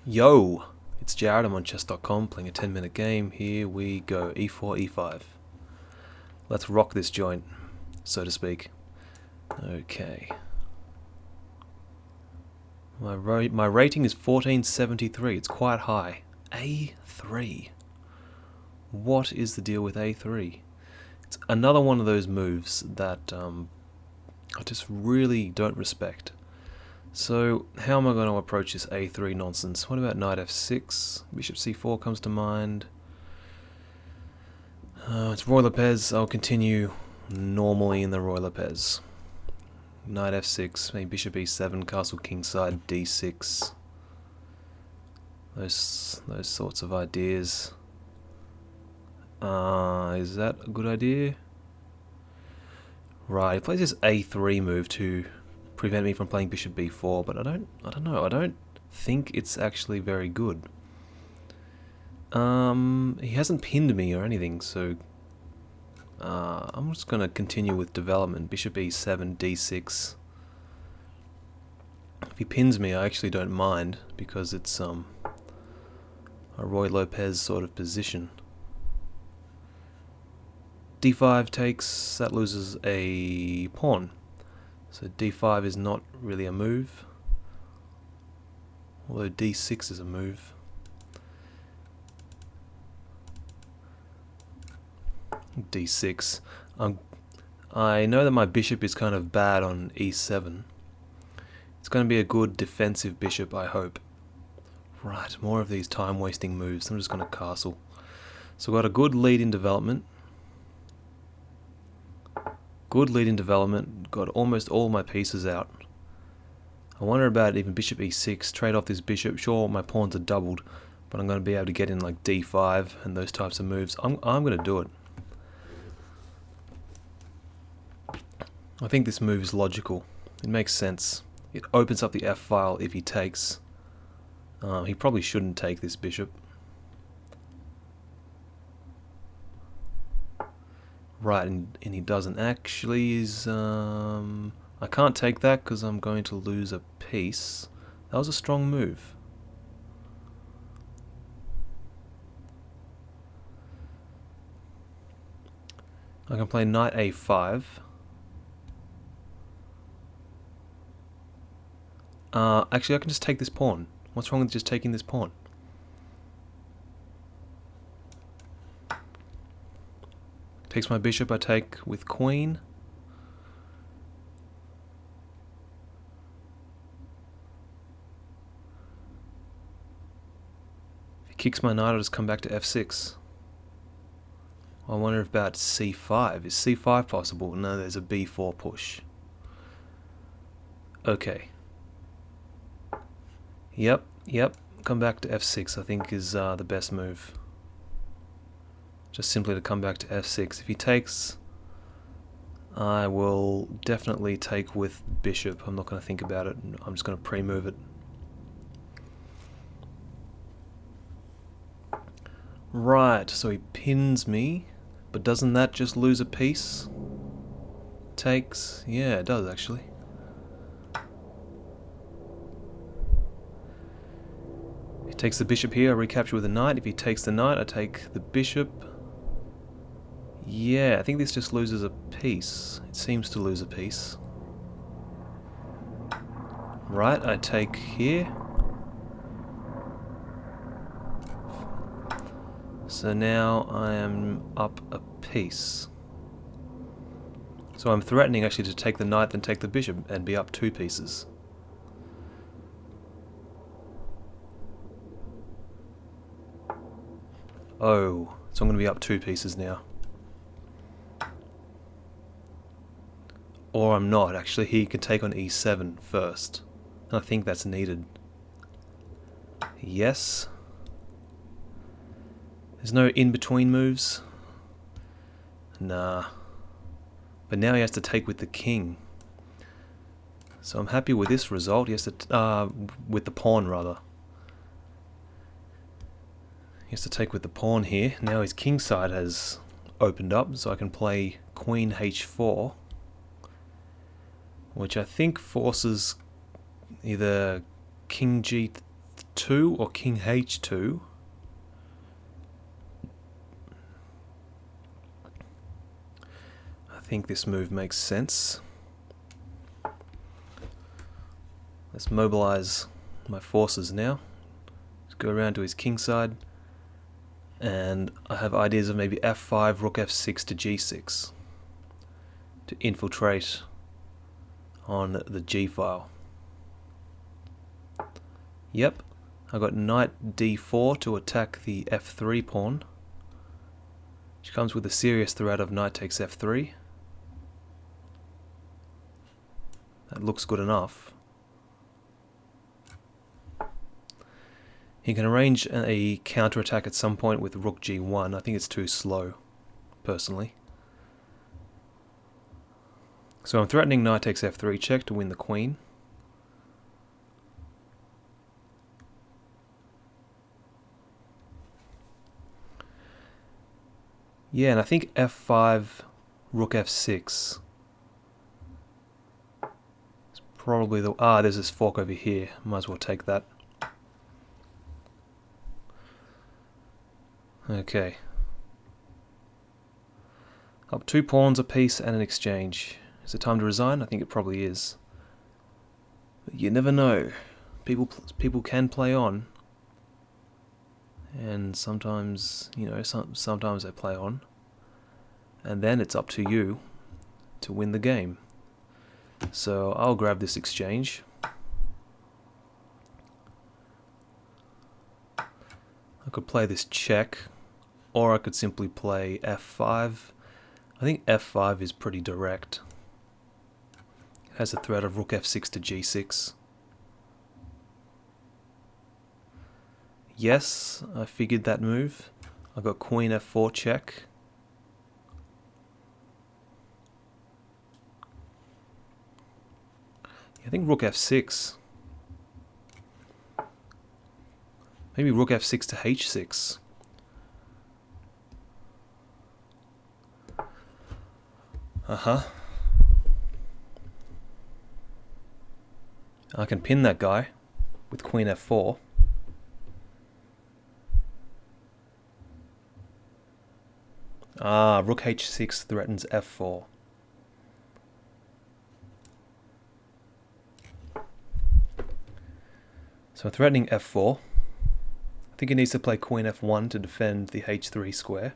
Yo, it's Jared. I'm on chess.com playing a 10-minute game. Here we go. E4, E5. Let's rock this joint, so to speak. Okay. My rating is 1473. It's quite high. A3. What is the deal with A3? It's another one of those moves that I just really don't respect. So, how am I going to approach this A3 nonsense? What about knight F6? Bishop C4 comes to mind. It's Roy Lopez. I'll continue normally in the Roy Lopez. Knight F6, maybe Bishop E7, Castle Kingside, D6. Those sorts of ideas. Is that a good idea? Right, he plays this A3 move to prevent me from playing Bishop B4, but I don't know. I don't think it's actually very good. He hasn't pinned me or anything, so I'm just gonna continue with development. Bishop E7, D6. If he pins me, I actually don't mind because it's a Roy Lopez sort of position. D5 takes, that loses a pawn. So D5 is not really a move, although D6 is a move. D6. I know that my bishop is kind of bad on E7. It's going to be a good defensive bishop, I hope. Right, more of these time-wasting moves. I'm just going to castle. So I've got a good lead in development. Good lead in development, got almost all my pieces out. I wonder about even Bishop E6, trade off this bishop. Sure, my pawns are doubled, but I'm going to be able to get in like D5 and those types of moves. I'm going to do it. I think this move is logical. It makes sense. It opens up the F file if he takes. He probably shouldn't take this bishop. Right, and he doesn't actually. I can't take that because I'm going to lose a piece. That was a strong move. I can play knight A5. Actually, I can just take this pawn. What's wrong with just taking this pawn? Takes my bishop, I take with queen. If he kicks my knight, I'll just come back to F6. I wonder about C5. Is C5 possible? No, there's a B4 push. Okay. Yep. Come back to F6, I think is the best move. Just simply to come back to F6. If he takes, I will definitely take with bishop. I'm not going to think about it. I'm just going to pre-move it. Right, so he pins me, but doesn't that just lose a piece? Takes, yeah, it does actually. He takes the bishop here, I recapture with a knight. If he takes the knight, I take the bishop. Yeah, I think this just loses a piece. It seems to lose a piece. Right, I take here. So now I am up a piece. So I'm threatening actually to take the knight, then take the bishop, and be up 2 pieces. Oh, so I'm going to be up 2 pieces now. Or I'm not, actually. He can take on E7 first. And I think that's needed. Yes. There's no in-between moves. Nah. But now he has to take with the king. So I'm happy with this result. He has to, with the pawn rather. He has to take with the pawn here. Now his king side has opened up, so I can play queen H4. Which I think forces either king f2 or king h2. I think this move makes sense. Let's mobilize my forces now. Let's go around to his king side. And I have ideas of maybe f5, rook f6 to g6 to infiltrate on the g file. Yep, I got knight d4 to attack the f3 pawn, which comes with a serious threat of knight takes f3. That looks good enough. He can arrange a counterattack at some point with rook g1. I think it's too slow, personally. So I'm threatening knight takes f3 check to win the queen. Yeah, and I think f5, rook f6 is probably the... there's this fork over here. Might as well take that. Okay. Up 2 pawns apiece and an exchange. Is it time to resign? I think it probably is. But you never know. People can play on. And sometimes, you know, sometimes they play on. And then it's up to you to win the game. So I'll grab this exchange. I could play this check, or I could simply play f5. I think f5 is pretty direct. It has a threat of rook f6 to g6. Yes, I figured that move. I got queen f4 check. I think rook f6. Maybe rook f6 to h6. I can pin that guy with queen f4. Rook h6 threatens f4. So I'm threatening f4. I think he needs to play queen f1 to defend the h3 square.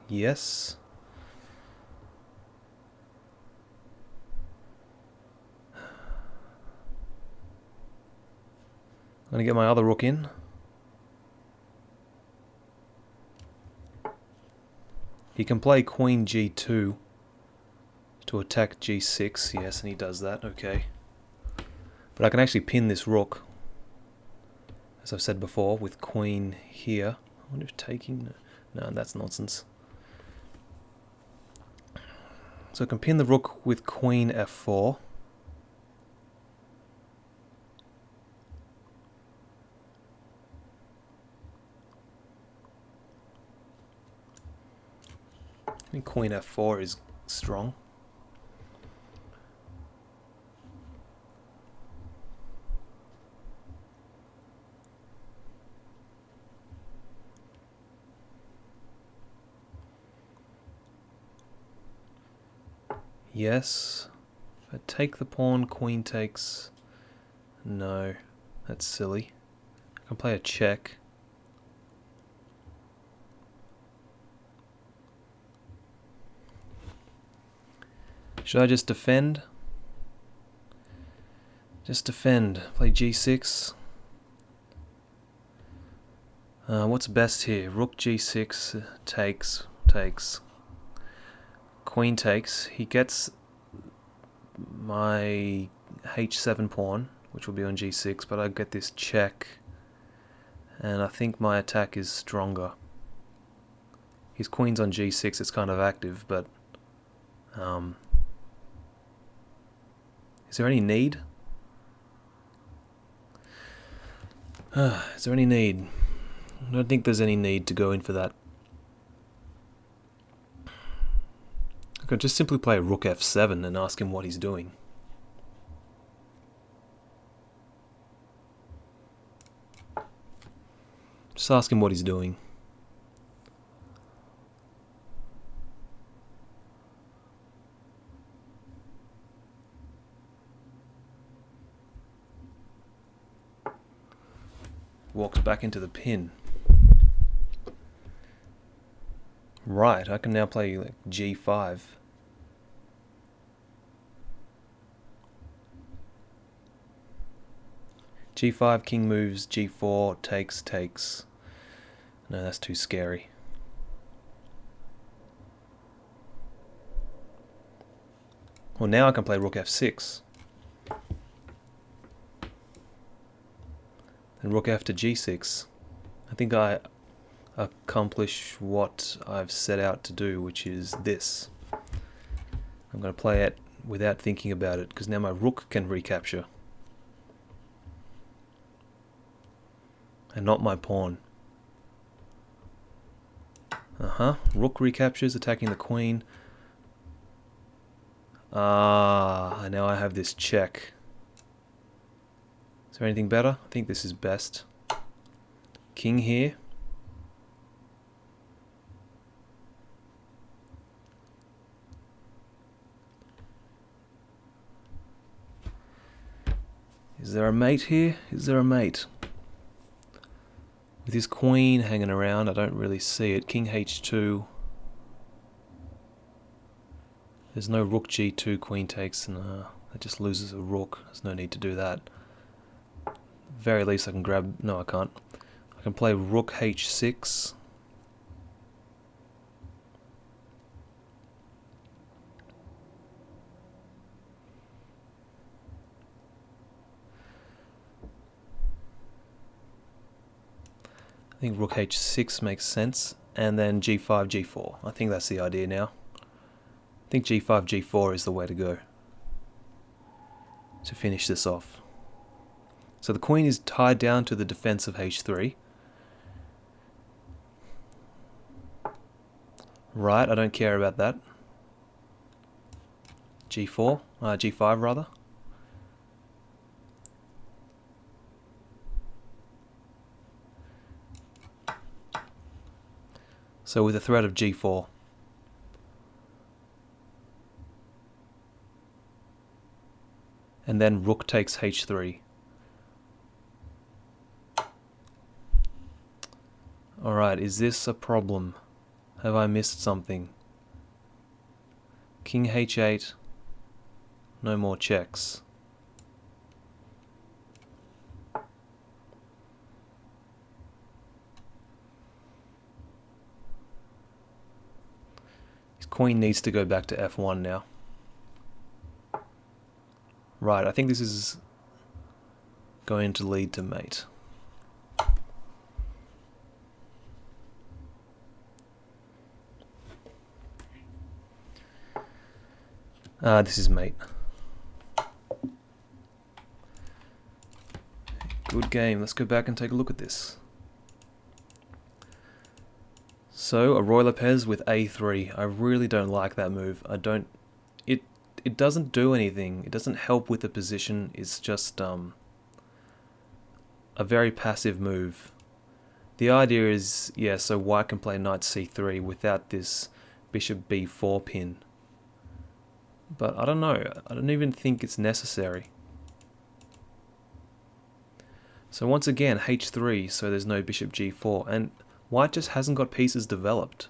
Yes. I'm going to get my other rook in. He can play queen g2 to attack g6, yes, and he does that, okay. But I can actually pin this rook, as I've said before, with queen here. I wonder if taking... No, that's nonsense. So I can pin the rook with queen f4. I think queen f4 is strong. Yes. If I take the pawn, queen takes... No, that's silly. I can play a check. Should I just defend? Just defend. Play g6. What's best here? Rook g6 takes. Queen takes. He gets my h7 pawn, which will be on g6, but I get this check, and I think my attack is stronger. His queen's on g6, it's kind of active, but is there any need? Is there any need? I don't think there's any need to go in for that. I could just simply play rook f7 and ask him what he's doing. Just ask him what he's doing. Walks back into the pin. Right, I can now play like g5. g5, king moves, g4, takes. No, that's too scary. Well, now I can play rook f6. And rook f to g6. I think I accomplish what I've set out to do, which is this. I'm going to play it without thinking about it, because now my rook can recapture. And not my pawn. Rook recaptures, attacking the queen. Now I have this check. Is there anything better? I think this is best. King here. Is there a mate here? Is there a mate? With his queen hanging around, I don't really see it. King h2. There's no rook g2, queen takes, and that just loses a rook. There's no need to do that. Very least I can grab... No, I can't. I can play rook h6. I think rook h6 makes sense. And then g5, g4. I think that's the idea now. I think g5, g4 is the way to go to finish this off. So the queen is tied down to the defense of h3. Right, I don't care about that. g4, g5 rather. So with a threat of g4. And then rook takes h3. Alright, is this a problem? Have I missed something? King h8. No more checks. His queen needs to go back to f1 now. Right, I think this is going to lead to mate. This is mate. Good game. Let's go back and take a look at this. So, a Roy Lopez with a3. I really don't like that move. It doesn't do anything. It doesn't help with the position. It's just a very passive move. The idea is, yeah, so white can play knight c3 without this bishop b4 pin. But I don't know. I don't even think it's necessary. So once again, h3, so there's no bishop g4, and white just hasn't got pieces developed.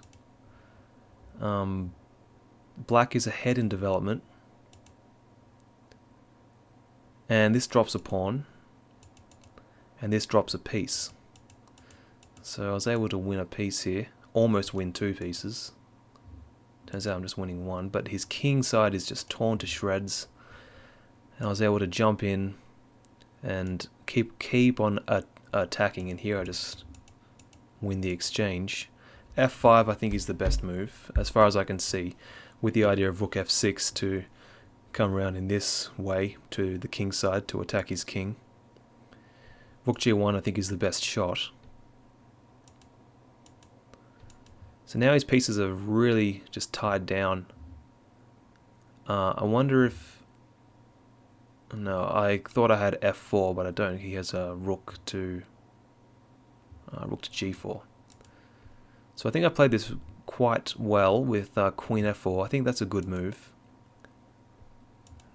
Black is ahead in development. And this drops a pawn, and this drops a piece. So I was able to win a piece here, almost win two pieces. Turns out I'm just winning one, but his king side is just torn to shreds. And I was able to jump in and keep on attacking, and here I just win the exchange. f5 I think is the best move, as far as I can see, with the idea of rook f6 to come around in this way to the king side to attack his king. Rook g1 I think is the best shot. So now his pieces are really just tied down. I wonder if... No, I thought I had f4, but I don't. He has a rook to... rook to g4. So I think I played this quite well with queen f4. I think that's a good move.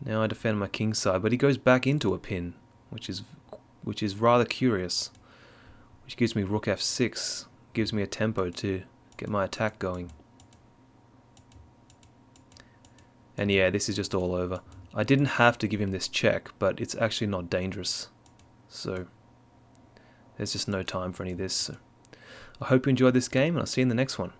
Now I defend my king side, but he goes back into a pin, which is rather curious. Which gives me rook f6, gives me a tempo to get my attack going. And yeah, this is just all over. I didn't have to give him this check, but it's actually not dangerous. So there's just no time for any of this. So I hope you enjoyed this game, and I'll see you in the next one.